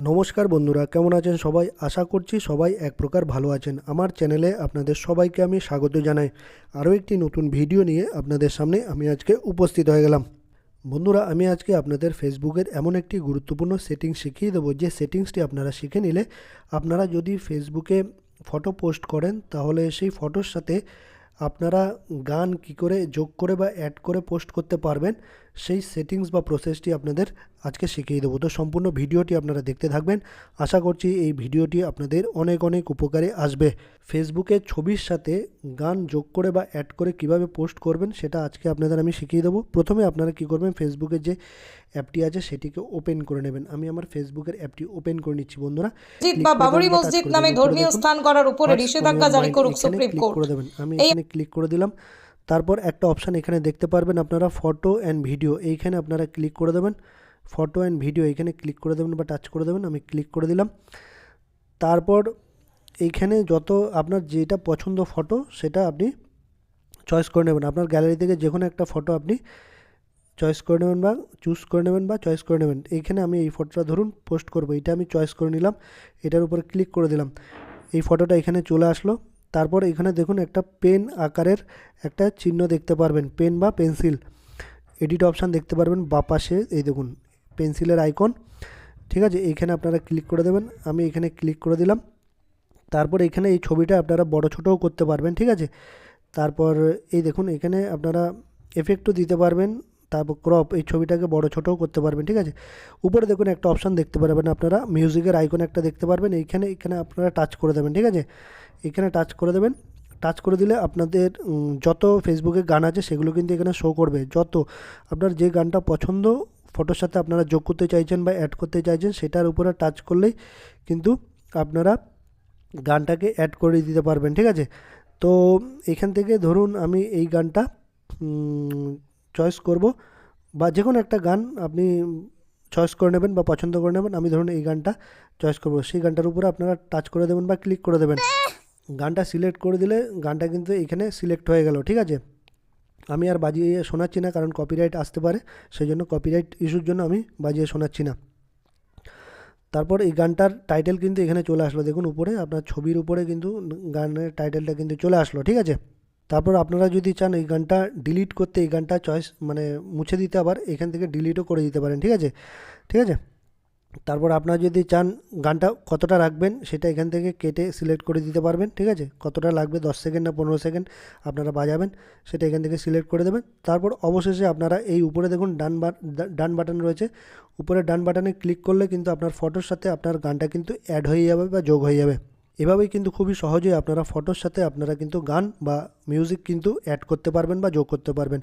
নমস্কার বন্ধুরা, কেমন আছেন সবাই? আশা করছি সবাই এক প্রকার ভালো আছেন। আমার চ্যানেলে আপনাদের সবাইকে আমি স্বাগত জানাই। আরও একটি নতুন ভিডিও নিয়ে আপনাদের সামনে আমি আজকে উপস্থিত হয়ে গেলাম। বন্ধুরা, আমি আজকে আপনাদের ফেসবুকের এমন একটি গুরুত্বপূর্ণ সেটিংস শিখিয়ে দেবো, যে সেটিংসটি আপনারা শিখে নিলে আপনারা যদি ফেসবুকে ফটো পোস্ট করেন, তাহলে সেই ফটোর সাথে আপনারা গান কি করে যোগ করে বা অ্যাড করে পোস্ট করতে পারবেন, সেই সেটিংস বা প্রসেসটি আপনাদের আজকে শিখিয়ে দেবো। তো সম্পূর্ণ ভিডিওটি আপনারা দেখতে থাকবেন। আশা করছি এই ভিডিওটি আপনাদের অনেক অনেক উপকারে আসবে। ফেসবুকে ছবির সাথে গান যোগ করে বা অ্যাড করে কিভাবে পোস্ট করবেন, সেটা আজকে আপনাদের আমি শিখিয়ে দেবো। প্রথমে আপনারা কি করবেন, ফেসবুকের যে অ্যাপটি আছে সেটিকে ওপেন করে নেবেন। আমি আমার ফেসবুকের অ্যাপটি ওপেন করে নিচ্ছি বন্ধুরা। মসজিদ বা বাবরি মসজিদ নামে ধর্মীয় স্থান করার উপরে নিষেধাজ্ঞা জারি করুক সুপ্রিম ক্লিক কোর্ট। করে দেবেন। আমি এখানে ক্লিক করে দিলাম। তারপর একটা অপশান এখানে দেখতে পারবেন আপনারা, ফটো অ্যান্ড ভিডিও। এইখানে আপনারা ক্লিক করে দেবেন। ফটো অ্যান্ড ভিডিও এইখানে ক্লিক করে দেবেন বা টাচ করে দেবেন। আমি ক্লিক করে দিলাম। তারপর এইখানে যত আপনার যেটা পছন্দ ফটো, সেটা আপনি চয়েস করে নেবেন। আপনার গ্যালারি থেকে যে কোনো একটা ফটো আপনি চয়েস করে নেবেন বা চুজ করে নেবেন বা চয়েস করে নেবেন। এইখানে আমি এই ফটোটা ধরুন পোস্ট করবো, এটা আমি চয়েস করে নিলাম, এটার উপরে ক্লিক করে দিলাম। এই ফটোটা এখানে চলে আসলো। তারপর এখানে দেখুন একটা পেন আকারের একটা চিহ্ন দেখতে পারবেন, পেন বা পেন্সিল এডিট অপশান দেখতে পারবেন বাঁ পাশে। এই দেখুন পেন্সিলের আইকন, ঠিক আছে? এইখানে আপনারা ক্লিক করে দেবেন। আমি এখানে ক্লিক করে দিলাম। তারপর এখানে এই ছবিটা আপনারা বড় ছোটোও করতে পারবেন, ঠিক আছে? তারপর এই দেখুন এখানে আপনারা এফেক্টও দিতে পারবেন। তারপর ক্রপ, এই ছবিটাকে বড় ছোটোও করতে পারবেন, ঠিক আছে? উপরে দেখুন একটা অপশান দেখতে পারবেন আপনারা, মিউজিকের আইকন একটা দেখতে পারবেন। এখানে আপনারা টাচ করে দেবেন, ঠিক আছে? এখানে টাচ করে দেবেন। টাচ করে দিলে আপনাদের যত ফেসবুকে গান আছে সেগুলো কিন্তু এখানে শো করবে। যত আপনার যে গানটা পছন্দ ফটোর সাথে আপনারা যোগ করতে চাইছেন বা অ্যাড করতে চাইছেন, সেটার উপরে টাচ করলেই কিন্তু আপনারা গানটাকে অ্যাড করে দিতে পারবেন, ঠিক আছে? তো এখান থেকে ধরুন আমি এই গানটা চয়েস করব, বা যে কোনো একটা গান আপনি চয়েস করে নেবেন বা পছন্দ করে নেবেন। আমি ধরুন এই গানটা চয়েস করব, সেই গানটার উপরে আপনারা টাচ করে দেবেন বা ক্লিক করে দেবেন। গানটা সিলেক্ট করে দিলে গানটা কিন্তু এখানে সিলেক্ট হয়ে গেল, ঠিক আছে? আমি আর বাজিয়ে শোনাচ্ছি না, কারণ কপিরাইট আসতে পারে, সেই জন্য কপিরাইট ইস্যুর জন্য আমি বাজিয়ে শোনাচ্ছি না। তারপর এই গানটার টাইটেল কিন্তু এখানে চলে আসলো, দেখুন উপরে আপনার ছবির উপরে কিন্তু গানের টাইটেলটা কিন্তু চলে আসলো, ঠিক আছে? তারপর আপনারা যদি চান এই গানটা ডিলিট করতে, এই গানটা চয়েস মানে মুছে দিতে, আবার এখান থেকে ডিলিটও করে দিতে পারেন, ঠিক আছে? ঠিক আছে। তারপর আপনারা যদি চান গানটা কতটা রাখবেন, সেটা এখান থেকে কেটে সিলেক্ট করে দিতে পারবেন, ঠিক আছে? কতটা লাগবে, 10 সেকেন্ড না 15 সেকেন্ড আপনারা বাজাবেন, সেটা এখান থেকে সিলেক্ট করে দেবেন। তারপর অবশেষে আপনারা এই উপরে দেখুন ডান বাটন রয়েছে, উপরে ডান বাটনে ক্লিক করলে কিন্তু আপনার ফটোর সাথে আপনার গানটা কিন্তু অ্যাড হয়ে যাবে বা যোগ হয়ে যাবে। এভাবেই কিন্তু খুবই সহজেই আপনারা ফটোর সাথে আপনারা কিন্তু গান বা মিউজিক কিন্তু অ্যাড করতে পারবেন বা যোগ করতে পারবেন।